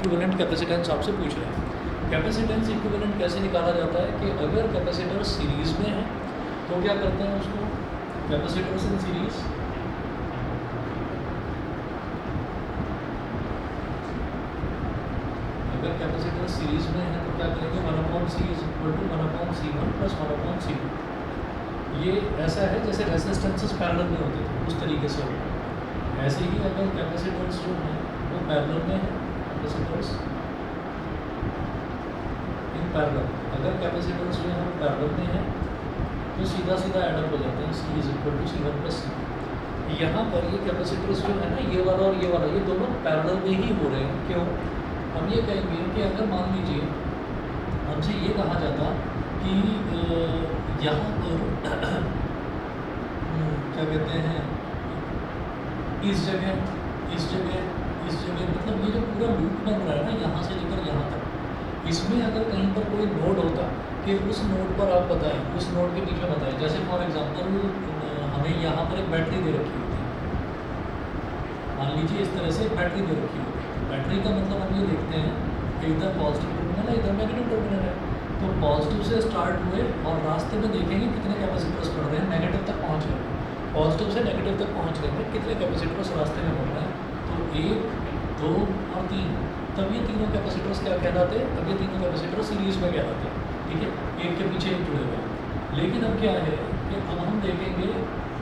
Equivalent capacitance आपसे पूछ रहे हैं। कैपेसिटेंस इक्विवेलेंट कैसे निकाला जाता है कि अगर कैपेसिटर सीरीज़ में है तो क्या करते हैं उसको कैपेसिटर्स इन सीरीज़ अगर कैपेसिटर सीरीज़ में है तो क्या करेंगे 1/c is equal to 1/c1 plus 1/c2। ये ऐसा है जैसे रेसिस्टेंसेस पैरेलल में होते थे उस तरीके से होगा। ऐसे ही अगर कैपेसिटर्स जो हैं वो पैरेलल में है कैपेसिटर्स पैरेलल अगर कैपेसिटर्स जो है पैरेलल में है तो सीधा सीधा एडअप हो जाते हैं C is equal to C1 plus C। यहाँ पर ये कैपेसिटर्स जो है ना ये वाला और ये वाला ये दोनों पैरेलल में ही हो रहे हैं। क्यों? हम ये कहेंगे कि अगर मान लीजिए हमसे ये कहा जाता कि यहाँ पर क्या कहते हैं इस जगह मतलब ये जो पूरा लूप बन रहा है ना यहाँ से लेकर यहाँ तक, इसमें अगर कहीं पर कोई नोड होता कि उस नोड पर आप बताएं उस नोड के बीच में बताएं, जैसे फॉर एग्जांपल हमें यहाँ पर एक बैटरी दे रखी होती है। मान लीजिए इस तरह से बैटरी दे रखी होती है। बैटरी का मतलब हम ये देखते हैं कि इधर पॉजिटिव टर्मिनल है इधर नेगेटिव टर्मिनल है। तो पॉजिटिव से स्टार्ट हुए और रास्ते में देखेंगे कितने कैपेसिटर्स पड़ रहे हैं, नेगेटिव तक पहुँच रहे हैं। पॉजिटिव से नेगेटिव तक पहुँचने में कितने कैपेसिटर्स रास्ते में पड़ रहे हैं, तो 1 2 और 3। तब ये तीनों कैपेसिटर्स क्या कहलाते हैं? तब ये तीनों कैपेसिटर सीरीज़ में कहलाते हैं। ठीक है, एक के पीछे एक जुड़े हुए हैं। लेकिन अब क्या है कि अब हम देखेंगे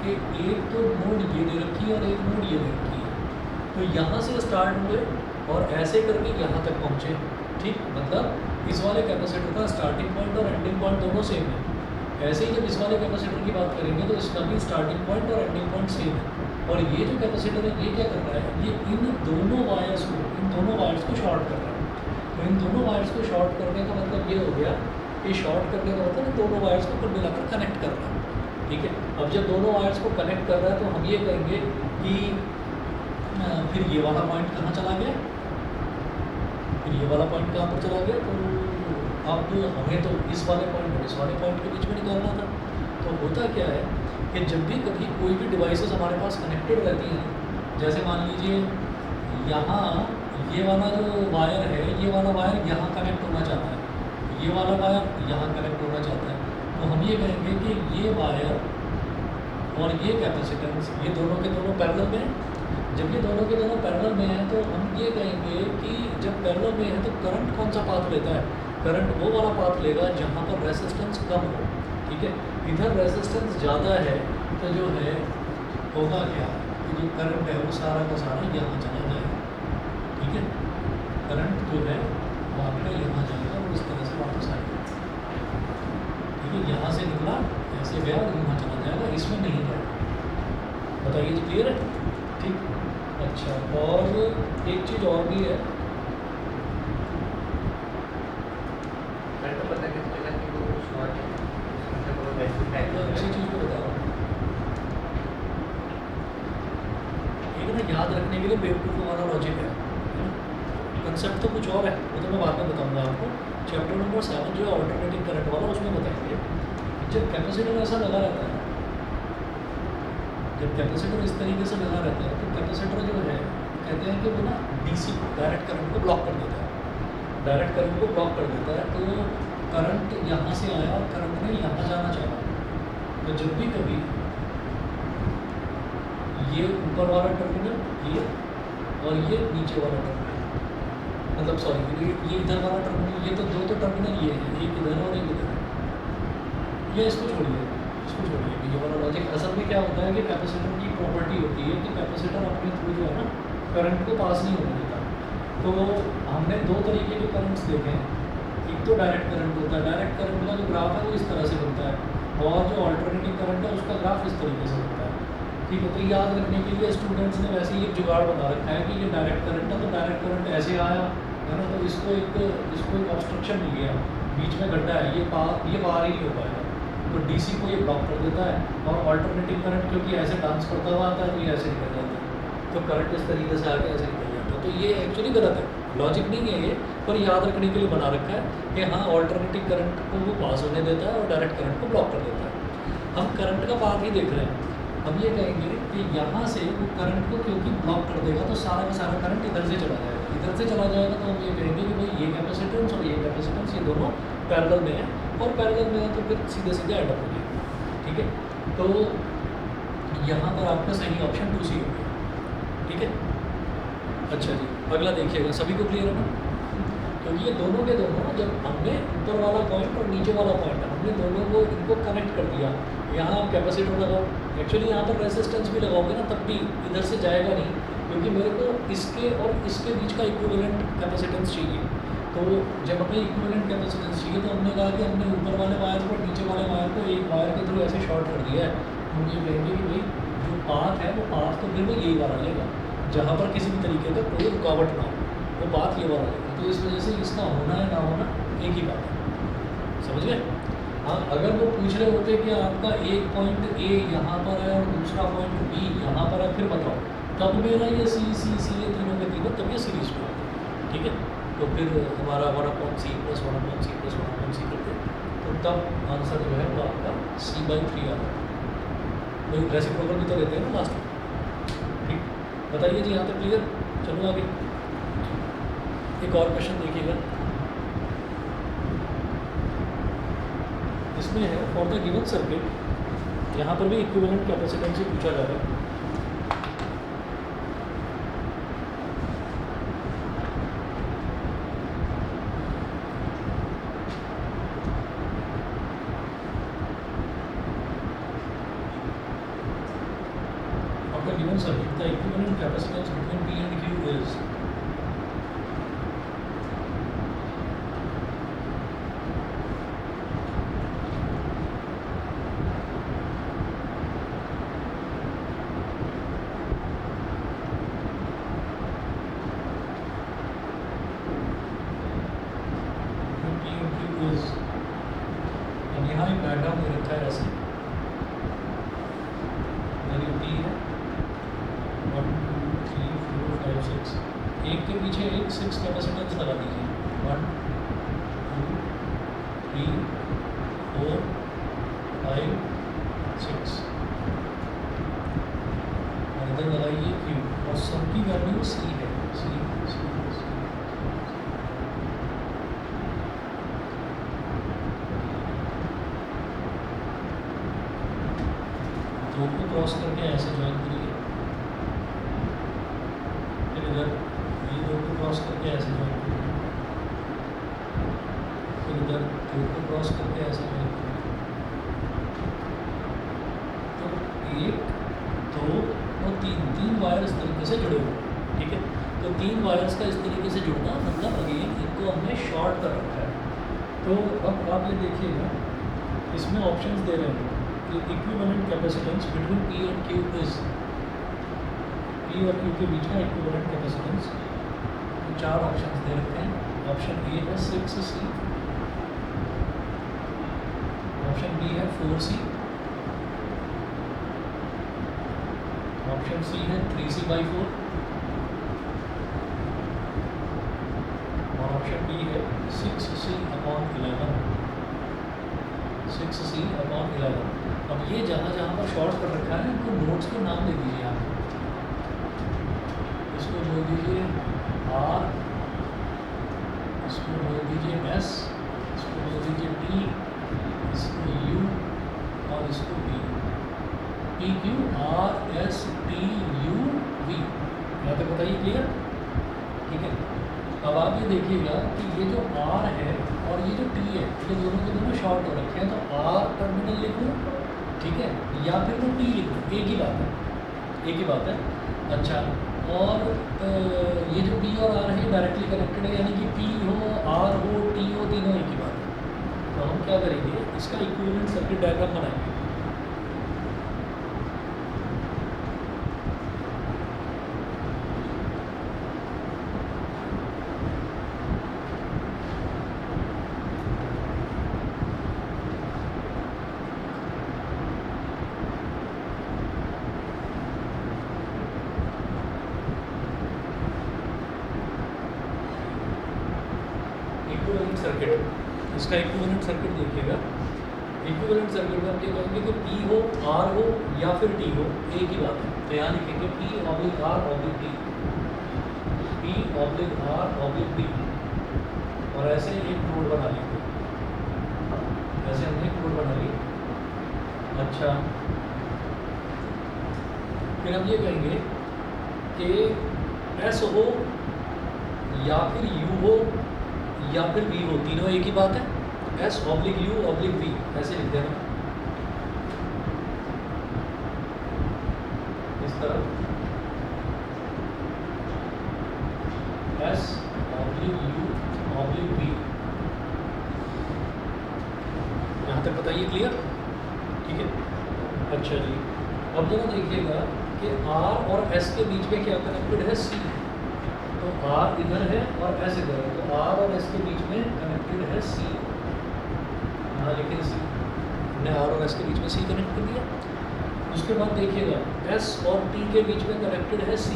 कि एक तो नोड ये दे रखी है और एक नोड ये दे रखी है। तो यहाँ से स्टार्ट हुए और ऐसे करके यहाँ तक पहुँचे। ठीक, मतलब इस वाले कैपेसिटर का स्टार्टिंग पॉइंट और एंडिंग पॉइंट दोनों सेम है। ऐसे ही जब इस वाले कैपेसिटर की बात करेंगे तो इसका भी स्टार्टिंग पॉइंट और एंडिंग पॉइंट सेम है। और ये जो कैपेसिटर है ये क्या कर रहा है, ये इन दोनों वायर्स को शॉर्ट कर रहा है। तो इन दोनों वायर्स को शॉर्ट करने का मतलब ये हो गया कि शॉर्ट करने का मतलब दोनों वायर्स को कुल मिलाकर कनेक्ट कर रहा है। ठीक है, अब जब दोनों वायर्स को कनेक्ट कर रहा है तो हम ये कहेंगे कि फिर ये वाला पॉइंट कहाँ चला गया, फिर ये वाला पॉइंट कहाँ पर चला गया। तो अब हमें तो इस वाले पॉइंट और इस वाले पॉइंट के बीच में निकालना था। तो होता क्या है कि जब भी कभी कोई भी डिवाइसेस हमारे पास कनेक्टेड रहती हैं, जैसे मान लीजिए यहाँ ये वाला जो वायर है ये वाला वायर यहाँ कनेक्ट होना चाहता है, ये वाला वायर यहाँ कनेक्ट होना चाहता है, तो हम ये कहेंगे कि ये वायर और ये कैपेसिटेंस ये दोनों के दोनों पैरेलल में हैं। जब ये दोनों के दोनों पैरेलल में हैं तो हम ये कहेंगे कि जब पैरेलल में है तो करंट कौन सा पाथ लेता है, करंट वो वाला पाथ लेगा जहाँ पर रेजिस्टेंस कम हो। ठीक है, इधर रेजिस्टेंस ज़्यादा है तो जो है होगा क्या कि जो करंट है वो सारा का सारा यहाँ चला जाएगा। ठीक है, करंट जो है वो आपका यहाँ जाएगा और इस तरह से वापस आएगा। ठीक है, यहाँ से निकला ऐसे गया और यहाँ चला जाएगा, इसमें नहीं जाएगा। बताइए जी, क्लियर है? ठीक, अच्छा, और एक चीज़ और भी है, अच्छी चीज़ को बता रहा हूँ। एक ना याद रखने के लिए बेवकूफ़ वाला लॉजिक है, कंसेप्ट तो कुछ और है, वो तो मैं बाद में बताऊंगा आपको। चैप्टर नंबर 7 जो है ऑल्टरनेटिंग करंट वाला, उसमें बताएंगे। जब कैपेसिटर ऐसा लगा रहता है, जब कैपेसिटर इस तरीके से लगा रहता है तो कैपेसिटर जो है कहते हैं कि वो ना DC को डायरेक्ट करंट को ब्लॉक कर देता है, डायरेक्ट करंट को ब्लॉक कर देता है। तो करंट यहाँ से आया और करंट ने यहाँ जाना चाहा, तो जब भी कभी ये ऊपर वाला टर्मिनल ये और ये नीचे वाला टर्मिनल, मतलब सॉरी ये इधर वाला टर्मिनल, ये तो दो टर्मिनल ये है, एक इधर और एक इधर है। ये इसको छोड़िए ये वाला लॉजिक। असल में क्या होता है कि कैपेसिटर की प्रॉपर्टी होती है कि कैपेसिटर अपने थ्रू जो है ना करंट को पास नहीं होने देता। तो हमने दो तरीके के करंट्स देखे हैं, एक तो डायरेक्ट करंट होता है, डायरेक्ट करंट का जो ग्राफ है वो इस तरह से बनता है, और जो अल्टरनेटिंग करंट है उसका ग्राफ इस तरीके से बनता है। ठीक है, तो याद रखने के लिए स्टूडेंट्स ने वैसे ही एक जुगाड़ बना रखा है कि ये डायरेक्ट करंट है तो डायरेक्ट करंट ऐसे आया है ना, तो इसको एक ऑब्स्ट्रक्शन मिल गया, बीच में गड्ढा है, ये पार ही नहीं हो पाएगा, तो DC को ये ब्लॉक कर देता है। और अल्टरनेटिंग करंट क्योंकि ऐसे डांस करता हुआ आता है तो ये ऐसे निकल जाता है, तो करंट इस तरीके से आके ऐसे निकल जाता है। तो ये एक्चुअली गलत है, लॉजिक नहीं है ये, पर याद रखने के लिए बना रखा है कि हाँ अल्टरनेटिंग करंट को वो पास होने देता है और डायरेक्ट करंट को ब्लॉक कर देता है। हम करंट का पाथ ही देख रहे हैं, हम ये कहेंगे कि यहाँ से वो करंट को क्योंकि ब्लॉक कर देगा तो सारा का सारा करंट इधर से चला जाएगा, इधर से चला जाएगा तो हम ये कहेंगे कि भाई ये कैपेसिटेंस और ये कैपेसिटेंस ये दोनों पैरेलल में है, और पैरेलल में है तो फिर सीधे सीधे ऐड अप हो जाएगा। ठीक है, तो यहाँ पर आपका सही ऑप्शन 2C हो गया। ठीक है, अच्छा जी, अगला देखिएगा, सभी को क्लियर है ना? तो ये दोनों के दोनों, जब हमने ऊपर वाला पॉइंट और नीचे वाला पॉइंट हमने दोनों को इनको कनेक्ट कर दिया, यहाँ आप कैपेसिटर लगाओ, एक्चुअली यहाँ पर रेजिस्टेंस भी लगाओगे ना तब भी इधर से जाएगा नहीं, क्योंकि मेरे को इसके और इसके बीच का इक्विवेलेंट कैपेसिटेंस चाहिए। तो जब हमें इक्विवेलेंट कैपेसिटेंस चाहिए तो हमने कहा कि हमने ऊपर वाले वायर को और नीचे वाले वायर को एक वायर के थ्रू ऐसे शॉर्ट कर दिया है। हम ये कहेंगे कि भाई जो पाथ है वो पाथ तो फिर वो यही वाला लेगा, जहाँ पर किसी भी तरीके का कोई रुकावट ना हो, वो बात ये वाला लेगा। तो इस वजह से इसका होना है ना होना एक ही बात है, समझ गए? हाँ, अगर वो पूछ रहे होते कि आपका एक पॉइंट ए यहाँ पर है और दूसरा पॉइंट बी यहाँ पर है, फिर बताओ तब मेरा ये सी ये तीनों के तीनों तब ये सीरीज में होता है। ठीक है, तो फिर हमारा 1/c + 1/c + 1/c करते, तो तब आंसर जो है वो आपका C/3 आता है। तो रेसिप्रोकल भी तो लेते हैं ना लास्ट में। ठीक, बताइए जी, यहाँ तक क्लियर? चलो आगे एक और क्वेश्चन देखिएगा, इसमें है फॉर द गिवन सर्किट, यहाँ पर भी इक्विवेलेंट कैपेसिटेंस से पूछा जा रहा है। Of the given circuit, the equivalent capacitance between P and Q is अब यहाँ एक डायग्राम दे रखा है ऐसे, मेरी P है 1 2 3 4 5 6, एक के पीछे एक 6 कैपेसिटेंस लगा दीजिए, 1 2 3 4 5 6, और इधर लगाइए Q, और सबकी वैल्यू C है, C दो को क्रॉस करके ऐसे ज्वाइन करिए, फिर इधर ये दो को क्रॉस करके ऐसे ज्वाइन करिए, फिर इधर दो को क्रॉस करके ऐसे ज्वाइन करिए। तो 1 2 और 3 वायर इस तरीके से जुड़े हुए, ठीक है? तो 3 वायर्स का इस तरीके से जुड़ना मतलब अगेन इनको हमने शॉर्ट कर रखा है। तो अब आप ये देखिएगा, इसमें ऑप्शंस दे रहे हैं कि equivalent capacitance between P and Q is, P और Q के बीच का इक्विवेलेंट कैपेसिटेंस, तो 4 ऑप्शंस दे रखे हैं। ऑप्शन ए है 6C, ऑप्शन बी है 4C, ऑप्शन सी है 3C/4, और ऑप्शन डी है 6C/11, 6C/11। अब ये जहाँ जहाँ पर शॉर्ट कर रखा है इनको नोट्स के नाम दे दीजिए आप, इसको बोल दीजिए R, इसको बोल दीजिए S, इसको बोल दीजिए T, इसको U और इसको V, PQ R S T U V। यहाँ तक बताइए, क्लियर? ठीक है, अब आप ये देखिएगा कि ये जो R है और ये जो T है, ये दोनों के दोनों शॉर्ट हो रखे हैं, तो R टर्मिनल लिखूँ, ठीक है, या फिर मैं T लिखूँ, एक ही बात है, एक ही बात है। अच्छा, और ये जो P और R है डायरेक्टली कनेक्टेड है, यानी कि P हो R हो T हो, तीनों एक ही बात है। तो हम क्या करेंगे, इसका इक्विवेलेंट सर्किट डायग्राम बनाएंगे। इक्विवेलेंट सर्किट, इसका इक्विवेलेंट सर्किट देखिएगा, इक्विवेलेंट सर्किट में हम ये कहेंगे कि P हो, R हो या फिर T हो, एक ही बात है। तो यहाँ लिखेंगे P oblique R oblique T, P oblique R oblique T, और ऐसे एक नोड बना लेंगे, ऐसे हमने एक नोड बना ली। अच्छा, फिर हम ये कहेंगे कि S हो या फिर U हो या फिर V हो, तीनों एक ही बात है। S oblique U oblique V ऐसे लिख देना इस तरफ, S oblique U oblique V। यहाँ तक बताइए, क्लियर? ठीक है। अच्छा जी, अब जरा देखिएगा कि R और S के बीच में क्या कनेक्टेड है, C। तो R इधर है और S इधर है, तो R और S के बीच में कनेक्टेड है C। यहाँ लिखें C, हमने R और S के बीच में C कनेक्ट कर दिया। उसके बाद देखिएगा S और T के बीच में कनेक्टेड है C,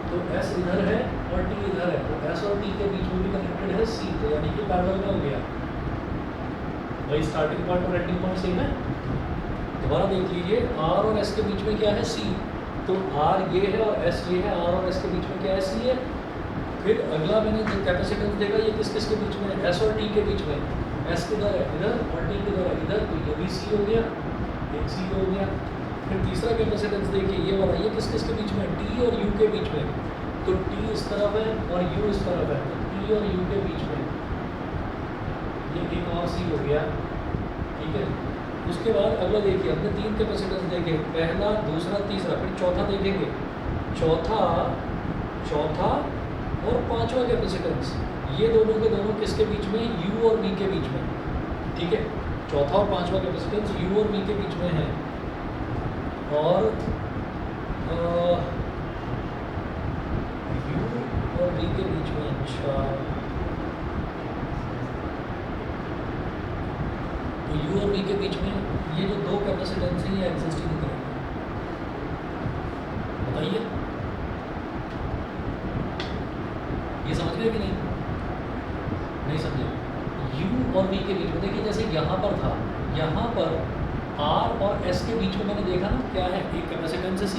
तो S इधर है और T इधर है, तो S और T के बीच में भी कनेक्टेड है C, तो यानी कि पैरेलल में हो गया। भाई स्टार्टिंग पॉइंट और एंडिंग पॉइंट सेम है। दोबारा देख लीजिए, R और S के बीच में क्या है, C, तो R ये है और S ये है, R और S के बीच में क्या है, C है। फिर अगला मैंने जो कैपेसिटेंस देखा, ये किस किस के बीच में, S और T के बीच में, S किधर है इधर और T किधर है इधर, तो ये भी C हो गया, एक C हो गया। फिर तीसरा कैपेसिटेंस देखिए, ये वाला, ये किस किस के बीच में, T और U के बीच में, तो T इस तरफ है और U इस तरफ है, तो T और U के बीच में ये एक और C हो गया, ठीक है। उसके बाद अगला देखिए, हमने तीन कैपेसिटेंस देखे, पहला, दूसरा, तीसरा, फिर चौथा देखेंगे, चौथा और पांचवा कैपेसिटेंस, ये दोनों के दोनों किसके बीच में, U और V के बीच में, ठीक है। चौथा और पांचवा कैपेसिटेंस U और V के बीच में है, और U और V के बीच में, अच्छा, तो U और V के बीच में ये जो दो कैपेसिटेंस हैं, ये एग्जिस्ट ही नहीं करेंगे। बताइए, ये समझ गए कि नहीं समझे? U और V के बीच में देखिए, जैसे यहाँ पर था, यहाँ पर R और S के बीच में मैंने देखा ना, क्या है, एक कैपेसिटेंस C,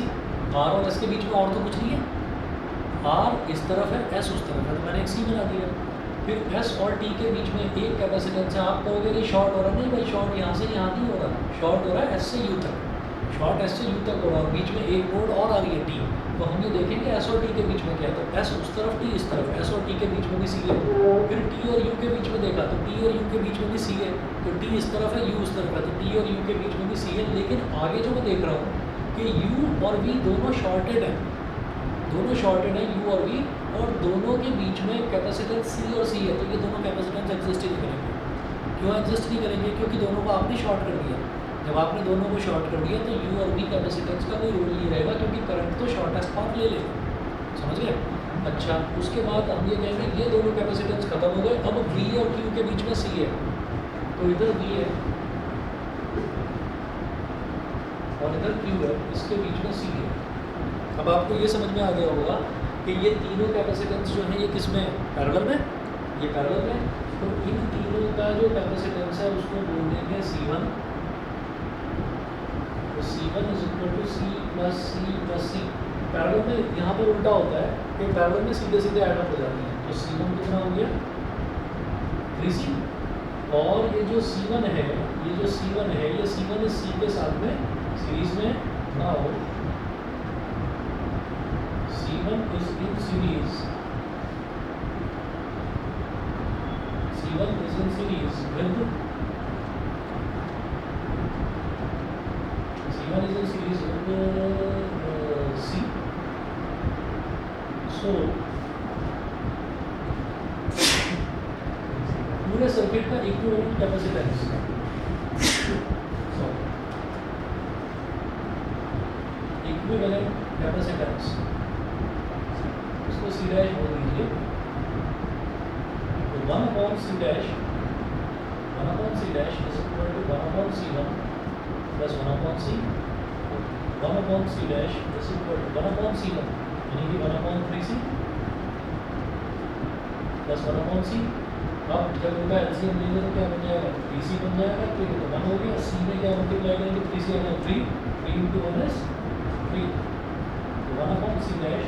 R और S के बीच में और तो कुछ नहीं है, R इस तरफ है, S उस तरफ है, तो मैंने एक C बना दिया। फिर S और T के बीच में एक कैपेसिटेंस है, आप कहोगे नहीं शॉर्ट हो रहा, नहीं भाई, शॉर्ट यहाँ से यहाँ नहीं हो रहा, शॉर्ट हो रहा है S से U तक, शॉर्ट S से U तक हो रहा है, और बीच में एक नोड और आ रही है T, तो हम ये देखेंगे S और T के बीच में क्या है, तो S उस तरफ, T इस तरफ, S और T के बीच में भी C है। फिर T और U के बीच में देखा, तो T और U के बीच में भी C है, तो T इस तरफ है, U उस तरफ है, तो T और U के बीच में भी C है। लेकिन आगे जो मैं देख रहा हूँ कि U और V दोनों शॉर्टेड है, दोनों शॉर्टेड है U और V, और दोनों के बीच में कैपेसिटेंस C और C है, तो ये दोनों कैपेसिटेंस एग्जिस्ट ही नहीं करेंगे। क्यों एग्जिस्ट नहीं करेंगे? क्योंकि दोनों को आपने शॉर्ट कर दिया। जब आपने दोनों को शॉर्ट कर दिया तो U और V कैपेसिटेंस का कोई रोल नहीं रहेगा, क्योंकि करंट तो शॉर्टेस्ट पाथ ले लेगा। समझ गए? अच्छा, उसके बाद हम ये कहेंगे ये दोनों कैपेसिटेंस खत्म हो गए, अब V और Q के बीच में C है, तो इधर V है और इधर Q है, इसके बीच में C है। अब आपको ये समझ में आ गया होगा कि ये तीनों कैपेसिटेंस जो है ये किस में, पैरेलल में, ये पैरेलल में, तो इन तीनों का जो कैपेसिटेंस है उसको बोल देंगे C1, तो C1 is equal to C plus C। Parallel में यहाँ पर उल्टा होता है कि पैरेलल में सीधे सीधे ऐड अप हो जाती हैं, तो C1 कितना हो गया 3C, और ये जो C1 है, ये C1 इस C के साथ में सीरीज में ना हो, C1 is in series. C1 is in series with C1 is in series with C. So पूरे सर्किट का इक्विवेलेंट कैपेसिटेंस, इक्विवेलेंट कैपेसिटेंस इसको C डैश बोल दीजिए, तो 1/C dash is equal to 1/C1 plus 1/C, 1/C dash is equal to 1/C1 यानी कि 1/3C plus 1/C अब जब इनका एलसीएम लेंगे तो क्या बन जाएगा, 3c बन जाएगा, तो ये तो 1 हो गया। सी में क्या मल्टीप्लाई करेंगे, 3 से आएगा 3, 3 इंटू 1 इज 3, तो 1 upon C dash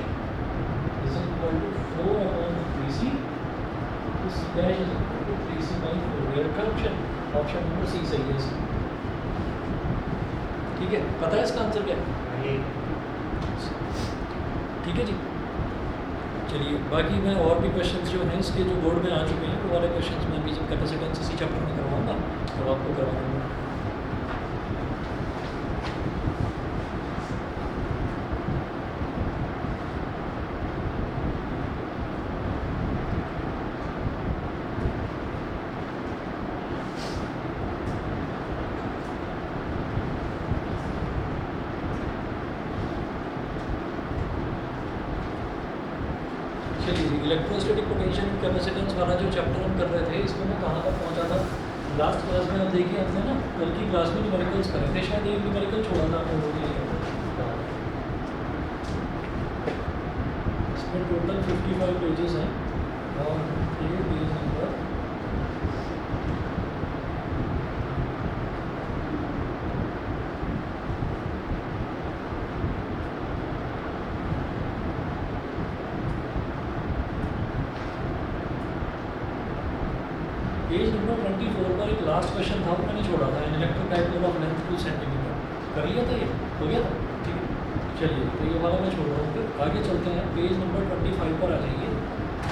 is equal to 4 upon 3c, तो C dash is equal to 3c by 4। ये रखा ऑप्शन नंबर सी सही है इसका। ठीक है, पता है इसका आंसर क्या है? ठीक है जी। चलिए बाकी मैं और भी क्वेश्चंस जो हैं इसके जो बोर्ड में आ चुके हैं वो वाले क्वेश्चंस मैं भी जब कैपेसिटेंस इसी चैप्टर में करवाऊंगा तब आपको करवा दूँगा। चलिए जी, इलेक्ट्रोस्टैटिक पोटेंशियल एंड कैपेसिटेंस वाला जो चैप्टर हम कर रहे थे इसमें मैं कहाँ तक पहुँचा था लास्ट क्लास में। अब देखिए हमने ना कल की क्लास में न्यूमेरिकल्स करे थे, शायद एक न्यूमेरिकल छोड़ा था हम लोगों के लिए। इसमें टोटल 55 पेजेस हैं और ये पेज नंबर पेज नंबर 24 पर एक लास्ट क्वेश्चन था वो मैंने छोड़ा था, electric dipole of length 2 centimetre. कर लिया था, ये हो गया था। ठीक है, चलिए तो ये वाला मैं छोड़ रहा हूँ, फिर आगे चलते हैं। पेज नंबर 25 पर आ जाइए।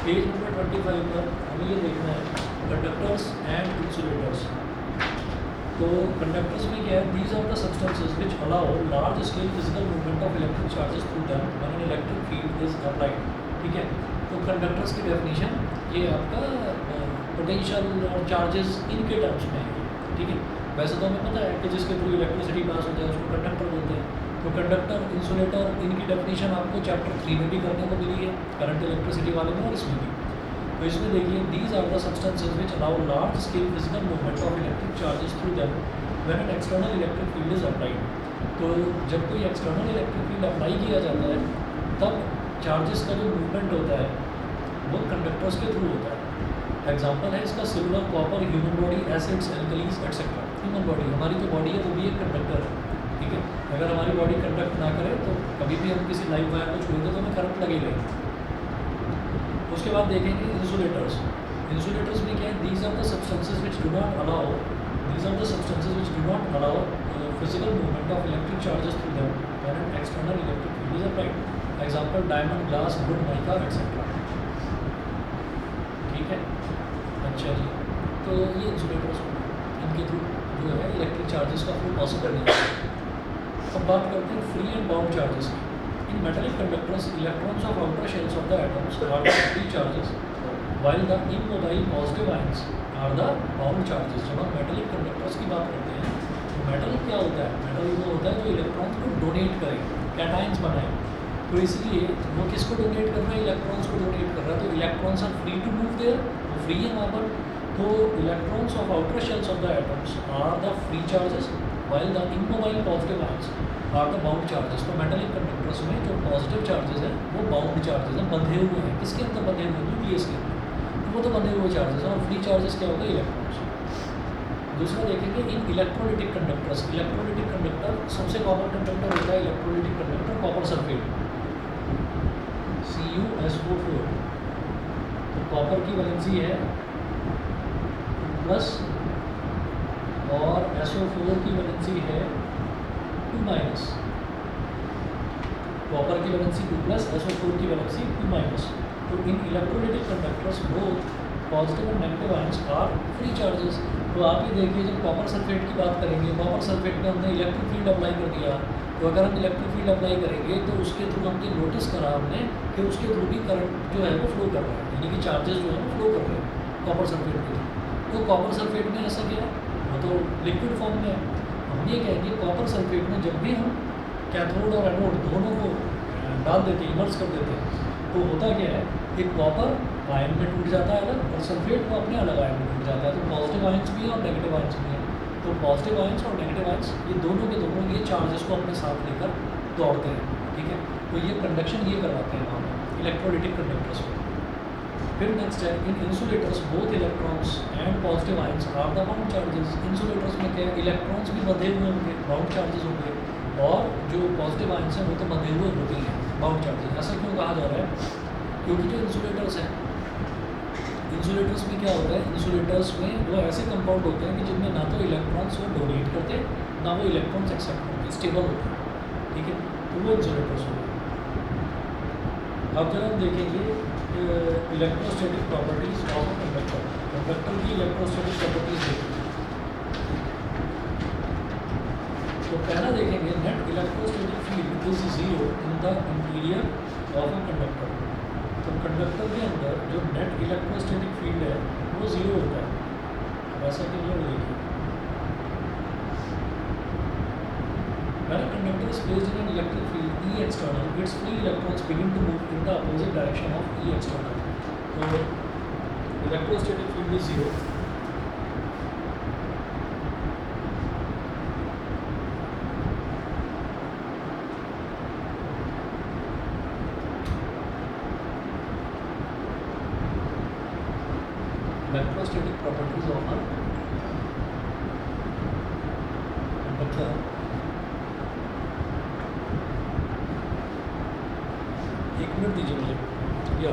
पेज नंबर 25 पर हमें ये देखना है कंडक्टर्स एंड इंसुलेटर्स। तो कंडक्टर्स में क्या है, these are the substances which allow large scale physical movement of electric charges through them when an electric field is applied. ठीक है, तो कंडक्टर्स की डेफिनेशन ये आपका पोटेंशियल और चार्जेस इनके टर्म्स में है। ठीक है, वैसे तो हमें पता है कि जिसके थ्रू इलेक्ट्रिसिटी पास होता है उसको कंडक्टर बोलते हैं। तो कंडक्टर, इंसुलेटर, इनकी डेफिनेशन आपको चैप्टर 3 में भी करने को मिली है, करंट इलेक्ट्रिसिटी वाले में और इसमें भी। तो इसमें देखिए these are the substances which allow large scale physical movement of electric charges through them when an external electric field is applied. तो जब कोई एक्सटर्नल इलेक्ट्रिक फील्ड अप्लाई किया जाता है तब चार्जेस का जो मूवमेंट होता है वो कंडक्टर्स के थ्रू होता है। एग्जाम्पल है इसका silver, copper, human body, acids, alkalis etcetera. Human body, हमारी जो बॉडी है वो भी एक कंडक्टर है। ठीक है, अगर हमारी बॉडी कंडक्ट ना करे तो कभी भी हम किसी लाइव वायर को छूएंगे तो हमें करंट लगेगा। उसके बाद देखेंगे इंसुलेटर्स। इंसुलेटर्स में क्या है, these are the substances which do not allow physical movement of electric charges through them when an external electric field is applied. Example diamond, glass, wood, mica etcetera. ठीक है, अच्छा जी, तो ये इंसुलेटर्स इनके through जो है इलेक्ट्रिक चार्जेस का flow possible नहीं है। अब बात करते हैं फ्री एंड बाउंड चार्जेस की। In metallic conductors electrons of outer shells of the atoms are the free charges while the immobile positive ions are the bound charges. जब हम मेटालिक कंडक्टर्स की बात करते हैं तो मेटल क्या होता है, मेटल वो होता है जो इलेक्ट्रॉन्स को डोनेट करे, कैटायंस बनाए। तो इसलिए वो किसको डोनेट कर रहा है, इलेक्ट्रॉन्स को डोनेट कर रहा है। तो electrons are free to move there, वो फ्री है वहाँ पर। तो electrons of outer shells of the atoms are the free charges while the immobile positive ions are the bound charges. तो मेटालिक कंडक्टर्स में जो पॉजिटिव चार्जेस हैं वो बाउंड चार्जेस हैं, बंधे हुए हैं। किसके अंदर बंधे हुए हैं, न्यूक्लियस के अंदर, तो वो तो बंधे हुए चार्जेस हैं। और फ्री चार्जेस क्या होगा, इलेक्ट्रॉन्स। दूसरा देखेंगे इन इलेक्ट्रोलिटिक कंडक्टर्स। इलेक्ट्रोलिटिक कंडक्टर सबसे कॉमन कंडक्टर होता है electrolytic conductor copper sulphate, CuSO4। तो कॉपर की वैलेंसी है प्लस और SO4 की वैलेंसी है 2-। कॉपर की वैलेंसी 2+, SO4 की वैलेंसी 2-। तो in electrolytic conductors both positive और negative ions are free charges. तो आप ये देखिए जब कॉपर सल्फेट की बात करेंगे, कॉपर सल्फेट में हमने इलेक्ट्रिक फील्ड अप्लाई कर दिया। तो अगर हम इलेक्ट्रिक फील्ड अप्लाई करेंगे तो उसके थ्रू हमने नोटिस करा हमने कि उसके थ्रू भी करंट जो है वो फ्लो कर रहा है, यानी कि चार्जेस जो है वो फ्लो कर रहे हैं कॉपर सल्फेट के थ्रू। तो कॉपर सल्फेट में ऐसा क्या है, वो तो लिक्विड फॉर्म में है। हम ये कहेंगे कॉपर सल्फेट में जब भी हम कैथोड और एनोड दोनों को डाल देते हैं, इमर्स कर देते हैं, तो होता क्या है, एक कॉपर आयन में टूट जाता है अलग और सल्फेट को अपने अलग आयन में टूट जाता है। तो पॉजिटिव आयंस भी है और नेगेटिव आयंस भी है। तो पॉजिटिव आयंस और नेगेटिव आयंस ये दोनों के दोनों ये चार्जेस को अपने साथ लेकर दौड़ते हैं। ठीक है, तो ये कंडक्शन ये करवाते हैं वहाँ पर इलेक्ट्रोलिटिक कंडक्टर्स को। फिर नेक्स्ट है in insulators both electrons and positive ions are the bound charges. Insulators में क्या है, इलेक्ट्रॉन्स भी बंधे हुए होंगे, बाउंड चार्जेस होंगे, और जो पॉजिटिव आयंस हैं वो तो बंधे हुए होते ही हैं, बाउंड चार्जेस। ऐसा क्यों कहा जा रहा है, क्योंकि जो इंसुलेटर्स हैं, इंसुलेटर्स में क्या होता है, इंसुलेटर्स में वो ऐसे कंपाउंड होते हैं कि जिनमें ना तो इलेक्ट्रॉन्स वो डोनेट करते ना वो इलेक्ट्रॉन्स एक्सेप्ट करते, स्टेबल होते हैं, ठीक है, तो वो इंसुलेटर्स होते हैं। अब जब हम देखेंगे electrostatic properties of a conductor, conductor की इलेक्ट्रोस्टैटिक प्रॉपर्टीज देखेंगे। तो पहला देखेंगे net electrostatic field is zero in the interior of a conductor. तो कंडक्टर के अंदर जो नेट इलेक्ट्रोस्टैटिक फील्ड है वो ज़ीरो होता है। अब ऐसा क्लियर देखिए, when a conductor is placed in an electric field E external, its free electrons begin to move in the opposite direction of E external. So electrostatic field is zero. Electrostatic properties of a conductor. एक minute दीजिए मुझे, या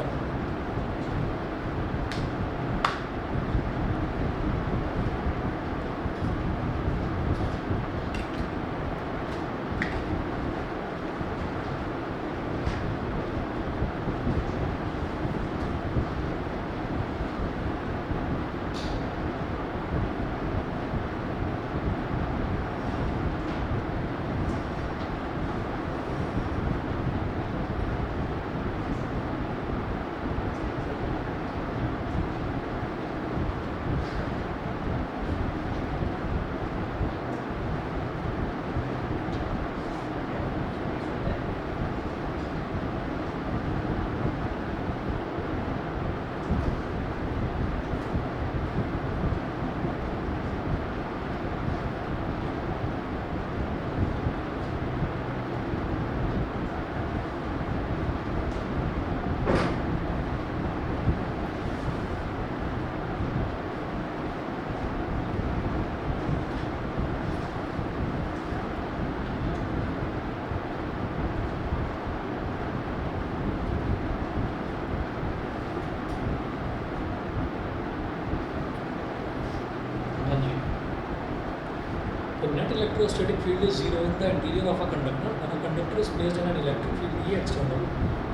net electrostatic field is zero in the interior of a conductor. When a conductor is placed in an electric field E external,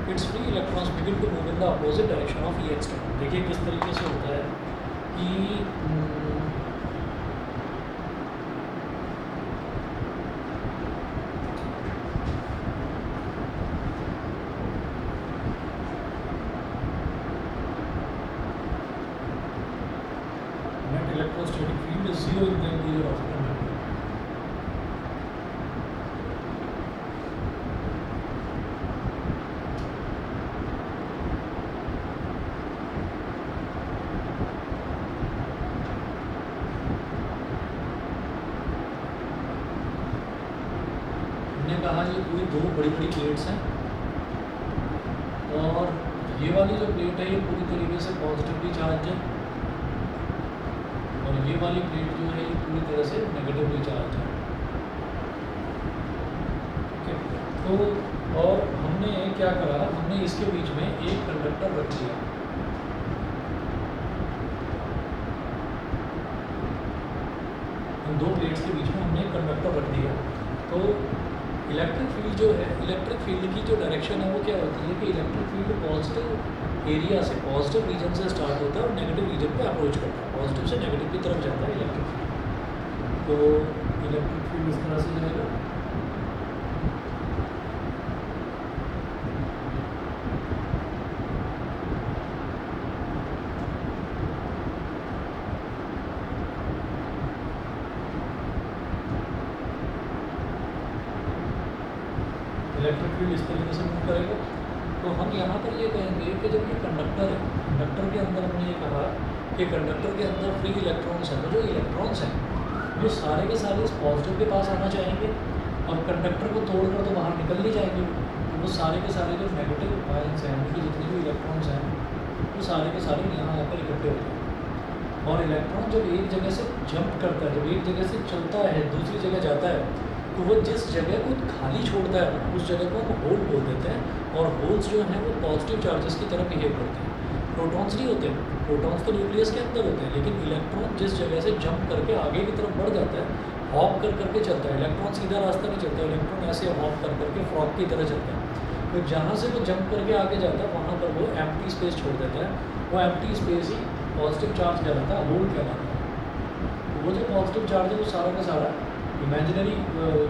its free electrons begin to move in the opposite direction of E external. देखिए किस तरीके से होता है कि net electrostatic field is zero in the interior of a conductor. हमने कहा ये पूरी दो बड़ी बड़ी प्लेट्स हैं, और ये वाली जो प्लेट है ये पूरी तरीके से पॉजिटिवली चार्ज है, और ये वाली प्लेट जो है ये पूरी तरह से नेगेटिवली चार्ज है, ठीक है। तो और हमने क्या करा, हमने इसके बीच में एक कंडक्टर रख दिया, इन दो प्लेट्स के बीच में हमने एक कंडक्टर रख दिया। तो इलेक्ट्रिक फील्ड जो है, इलेक्ट्रिक फील्ड की जो डायरेक्शन है वो क्या होती है कि इलेक्ट्रिक फील्ड पॉजिटिव एरिया से, पॉजिटिव रीजन से स्टार्ट होता है और नेगेटिव रीजन पे अप्रोच करता है, पॉजिटिव से नेगेटिव की तरफ जाता है इलेक्ट्रिक फील्ड। तो इलेक्ट्रिक फील्ड इस तरह से जाएगा, इलेक्ट्रिक फील्ड इस तरीके से मूव करेगा। तो हम यहाँ पर ये कहेंगे कि जब ये कंडक्टर है, कंडक्टर के अंदर हमने ये कहा कि कंडक्टर के अंदर फ्री इलेक्ट्रॉन्स हैं, तो जो इलेक्ट्रॉन्स हैं वो सारे के सारे इस पॉजिटिव के पास आना चाहेंगे, और कंडक्टर को तोड़कर तो बाहर निकल नहीं जाएंगे, तो वो सारे के सारे जो नेगेटिव आयंस हैं, उनकी जितने भी इलेक्ट्रॉन्स हैं वो सारे के सारे यहाँ आकर इकट्ठे होते हैं। और इलेक्ट्रॉन जब एक जगह से जंप करता है, जब एक जगह से चलता है दूसरी जगह जाता है, तो वो जिस जगह को खाली छोड़ता है ना, उस जगह को हम होल बोल देते हैं। और होल्स जो हैं वो पॉजिटिव चार्जेस की तरह बिहेव करते हैं। प्रोटॉन्स नहीं होते, प्रोटॉन्स तो न्यूक्लियस के अंदर होते हैं, लेकिन इलेक्ट्रॉन जिस जगह से जंप करके आगे की तरफ बढ़ जाता है, हॉप कर करके चलता है। इलेक्ट्रॉन सीधा रास्ता नहीं चलता, इलेक्ट्रॉन ऐसे हॉप कर करके फ्रॉग की तरह चलता है। तो जहाँ से वो जंप करके आगे जाता है वहाँ पर वो एम्प्टी स्पेस छोड़ देता है। वो एम्प्टी स्पेस ही पॉजिटिव चार्ज कहलाता है, होल कहलाता है। वो जो पॉजिटिव चार्ज है वो सारा का सारा इमेजिनरी,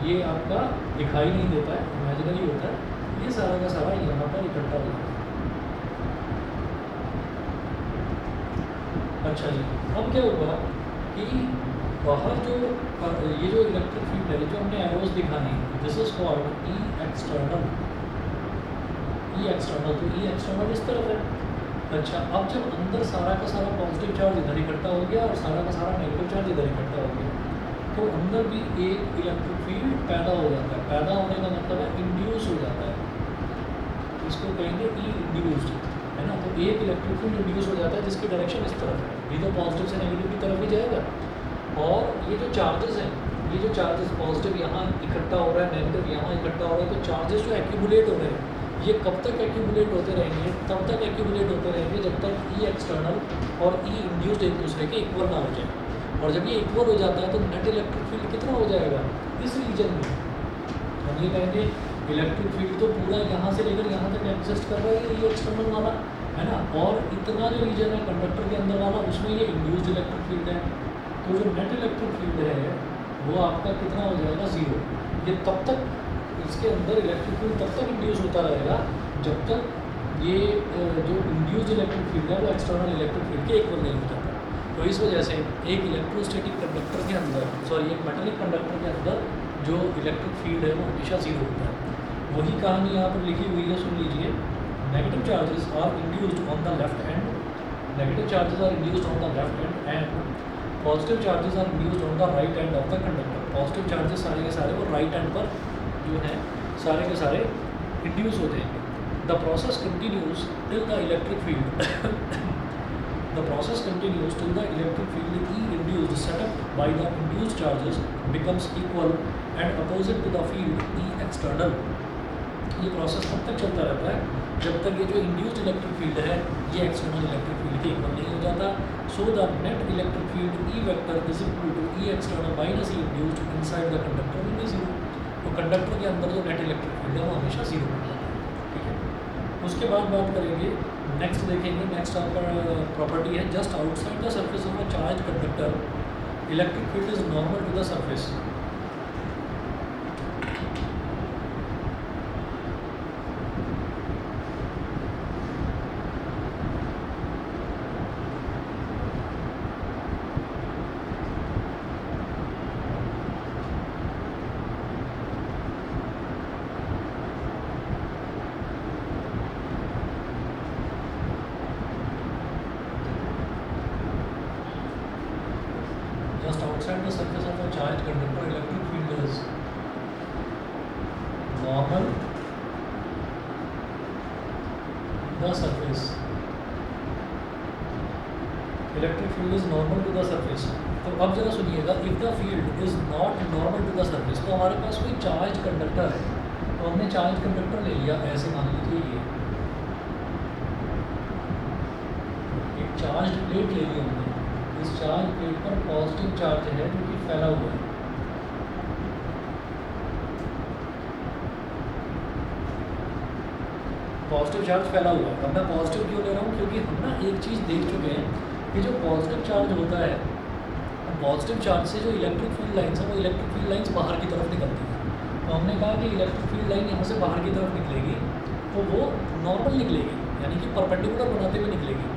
ये आपका दिखाई नहीं देता है, इमेजिनरी होता है। ये सारा का सारा यहाँ पर इकट्ठा हो जाता है। अच्छा जी, अब क्या होगा कि बाहर जो ये जो इलेक्ट्रिक फील्ड है, जो हमने एरोज दिखाने, this is called E external. E external, तो ई एक्सटर्नल इस तरफ है। अच्छा, अब जब अंदर सारा का सारा पॉजिटिव चार्ज इधर इकट्ठा हो गया और सारा का सारा नेगेटिव चार्ज इधर इकट्ठा हो गया, तो अंदर भी एक इलेक्ट्रिक फील्ड पैदा हो जाता है। पैदा होने का मतलब है इंड्यूस हो जाता है, इसको कहेंगे ई इंड्यूस्ड, है ना। तो एक इलेक्ट्रिक फील्ड इंड्यूस हो जाता है जिसकी डायरेक्शन इस तरफ है, ये तो पॉजिटिव से नेगेटिव की तरफ ही जाएगा। और ये जो चार्जेस हैं, ये जो चार्जेस पॉजिटिव यहाँ इकट्ठा हो रहा है, नेगेटिव यहाँ इकट्ठा हो रहा है, तो चार्जेस जो एक्यूमुलेट हो रहे हैं ये कब तक एक्यूमुलेट होते रहेंगे? तब तक एक्यूमुलेट होते रहेंगे जब तक ई एक्सटर्नल और ई इंड्यूस्ड एक दूसरे के इक्वल ना हो जाए। और जब ये इक्वल हो जाता है तो नेट इलेक्ट्रिक फील्ड कितना हो जाएगा इस रीजन में? हम ये कहेंगे इलेक्ट्रिक फील्ड तो पूरा यहाँ से लेकर यहाँ तक एग्जिस्ट कर रहा है, ये एक्सटर्नल वाला, है ना। और इतना जो रीजन है कंडक्टर के अंदर वाला, उसमें ये इंड्यूस्ड इलेक्ट्रिक फील्ड है। तो जो नेट इलेक्ट्रिक फील्ड है वो आपका कितना हो जाएगा? ज़ीरो। ये तब तक इसके अंदर इलेक्ट्रिक फील्ड तब तक इंड्यूस होता रहेगा जब तक ये जो इंड्यूस्ड इलेक्ट्रिक फील्ड है वो एक्सटर्नल इलेक्ट्रिक फील्ड के इक्वल नहीं हो जाता। तो इस वजह से एक इलेक्ट्रोस्टैटिक कंडक्टर के अंदर, सॉरी एक मेटालिक कंडक्टर के अंदर जो इलेक्ट्रिक फील्ड है वो हमेशा ज़ीरो होता है। वही कहानी यहाँ पर लिखी हुई है, सुन लीजिए। Negative charges are induced on the left hand, negative charges are induced on the left hand and positive charges are induced on the right hand of the conductor. Positive charges सारे के सारे वो राइट हैंड पर जो है सारे के सारे इंड्यूस होते हैं। The process continues till the electric field the process continues till the electric field E induced set up by the induced charges becomes equal and opposite to the field E external. ये process तब तक चलता रहता है जब तक ये जो इंड्यूस्ड इलेक्ट्रिक फील्ड है ये एक्सटर्नल इलेक्ट्रिक फील्ड के इक्वल नहीं हो जाता। So the net electric field E vector is equal to E external minus E induced inside the conductor will be zero. तो कंडक्टर के अंदर जो नेट इलेक्ट्रिक फील्ड है वो हमेशा जीरो हो जाता है, ठीक है। उसके बाद बात करेंगे, नेक्स्ट देखेंगे, नेक्स्ट आपका प्रॉपर्टी है just outside the surface of a charge conductor electric field is normal to the surface. Just outside the surface of a charged conductor, electric field is normal the surface. Electric field is normal to the surface. तो अब जरा सुनिएगा, if the field is not normal to the surface, तो हमारे पास कोई charge conductor है, तो हमने चार्ज कंडक्टर ले लिया, ऐसे मान लीजिए ये एक चार्ज प्लेट ले ली हमने। इस चार्ज प्लेट पर पॉजिटिव चार्ज है जो कि फैला हुआ है। पॉजिटिव चार्ज फैला हुआ है। अब मैं पॉजिटिव क्यों ले रहा हूँ? क्योंकि हम ना एक चीज़ देख चुके हैं कि जो पॉजिटिव चार्ज होता है, पॉजिटिव चार्ज से जो इलेक्ट्रिक फील्ड लाइन्स है वो इलेक्ट्रिक फील्ड लाइन्स बाहर की तरफ निकलती हैं। तो हमने कहा कि इलेक्ट्रिक फील्ड लाइन यहाँ से बाहर की तरफ निकलेगी तो वो नॉर्मल निकलेगी, यानी कि परपेंडिकुलर बनाते हुए निकलेगी।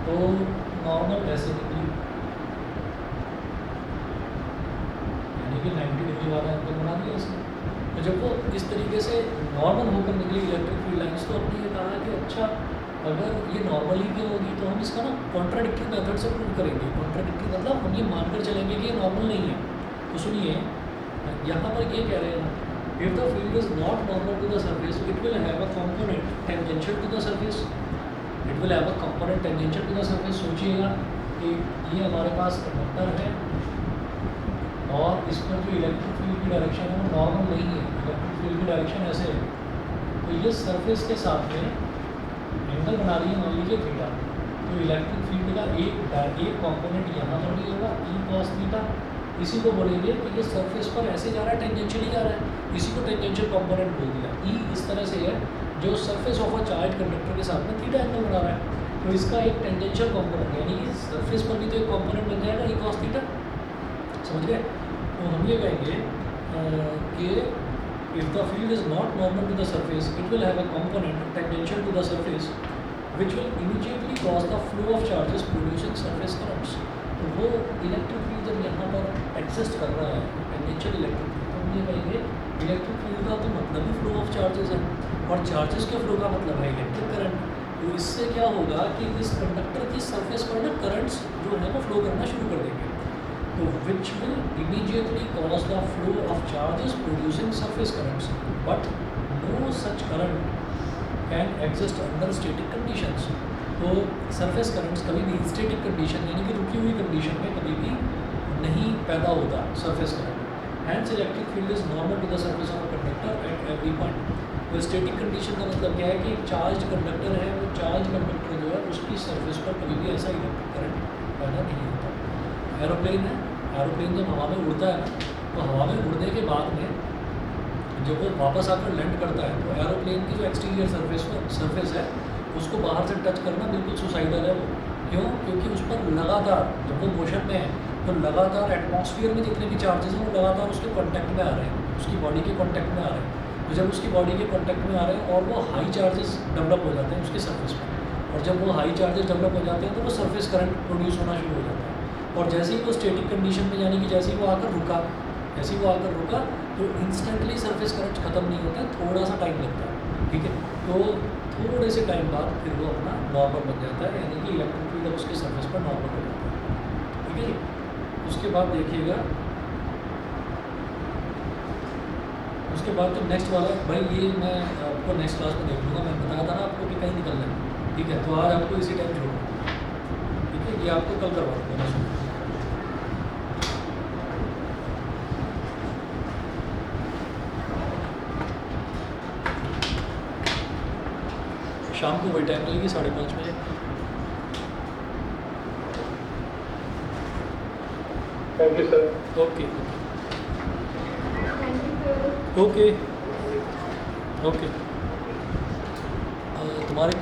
तो नॉर्मल ऐसे निकली, कि 90 डिग्री वाला एंगल बना दिया इसने। तो जब वो इस तरीके से नॉर्मल होकर निकली इलेक्ट्रिक फील्ड लाइन्स, तो हमने ये कहा कि अच्छा अगर ये नॉर्मल ही क्यों होगी तो हम इसका ना कॉन्ट्राडिक्टरी मेथड से प्रूव करेंगे। कॉन्ट्राडिक्टरी मतलब हम ये मानकर चलेंगे कि ये नॉर्मल नहीं है। तो सुनिए, यहाँ पर ये कह रहे हैं ना, if the field is not normal to the surface it will have a component tangential to the surface. It will have a component tangential to the surface. सोचिएगा कि ये हमारे पास कंडक्टर है और इस पर जो इलेक्ट्रिक फील्ड की डायरेक्शन है वो नॉर्मल नहीं है, इलेक्ट्रिक फील्ड की डायरेक्शन ऐसे है। तो ये सरफेस के साथ में एंगल बना रही है, मान लीजिए थीटा। तो इलेक्ट्रिक फील्ड का एक कंपोनेंट यहाँ पर भी होगा ई कॉस थीटा, इसी को बोलेंगे कि ये सरफेस पर ऐसे जा रहा है, टेंजेंशियली जा रहा है, इसी को टेंजेंशियल कंपोनेंट बोल दिया। ई इस तरह से है जो surface of a charge conductor के साथ में थीटा एंगल बना रहा है, तो इसका एक टेंजेंशियल कंपोनेंट यानी कि सरफेस पर भी तो एक कंपोनेंट बन जाएगा ई कॉस थीटा। समझ गए? तो हम ये कहेंगे कि if the field is not normal to the surface it will have a component tangential to the surface which will immediately cause the flow of charges producing surface currents। तो वो electric field जब यहाँ पर exist कर रहा है tangential electric field, तो हम ये कहेंगे इलेक्ट्रिक फील्ड का तो मतलब ही फ्लो ऑफ चार्जेस है और चार्जेस के फ्लो का मतलब है इलेक्ट्रिक करंट। तो इससे क्या होगा कि इस कंडक्टर की सरफेस पर ना करंट्स जो है वो फ्लो करना शुरू कर देंगे, तो which will immediately cause the flow of charges producing surface currents, but no such current can exist under static conditions. तो सरफेस करंट्स कभी भी स्टैटिक कंडीशन यानी कि रुकी हुई कंडीशन में कभी भी नहीं पैदा होता surface current. Hence electric field is normal to the surface of a conductor at every point. तो स्टैटिक कंडीशन का मतलब क्या है कि एक चार्ज कंडक्टर है, वो चार्ज कंडक्टर जो है उसकी सरफेस पर कभी भी ऐसा इलेक्ट्रिक करंट पैदा नहीं होता। एरोप्लेन है, एरोप्लेन जब हवा में उड़ता है तो हवा में उड़ने के बाद में जब वो वापस आकर लैंड करता है तो एरोप्लेन की जो एक्सटीरियर सरफेस है उसको बाहर से टच करना बिल्कुल सुसाइडल है वो। क्यों? क्योंकि उस पर लगातार जब वो मोशन में है तो लगातार एटमॉस्फेयर में जितने भी चार्जेस हैं वो लगातार उसके कांटेक्ट में आ रहे हैं, उसकी बॉडी के कांटेक्ट में आ रहे हैं। तो जब उसकी बॉडी के कांटेक्ट में आ रहे हैं और वो हाई चार्जेस डेवलप हो जाते हैं उसके सरफेस पर, और जब वो हाई चार्जेस डेवलप हो जाते हैं तो वो सरफेस करंट प्रोड्यूस होना शुरू हो जाता है। और जैसे ही वो स्टैटिक कंडीशन में यानी कि जैसे ही वो आकर रुका, जैसे ही वो आकर रुका तो इंस्टेंटली सरफेस करंट ख़त्म नहीं होता, थोड़ा सा टाइम लगता है। ठीक है, तो थोड़े से टाइम बाद फिर वो अपना नॉर्मल बन जाता है, यानी कि इलेक्ट्रिक फील्ड अब उसके सरफेस पर नॉर्मल हो जाता है। ठीक है जी। उसके बाद देखिएगा, उसके बाद तो नेक्स्ट वाला भाई ये मैं आपको नेक्स्ट क्लास में देख लूँगा। मैं बताया था ना आपको कि कहीं निकलना है। ठीक है, तो आज आपको इसी टाइम छोड़ूँगा। ठीक है, ये आपको कल करवा दूँगा। शाम को वही टाइम रहेगी 5:30 बजे। Thank you sir. Okay okay okay. तुम्हारे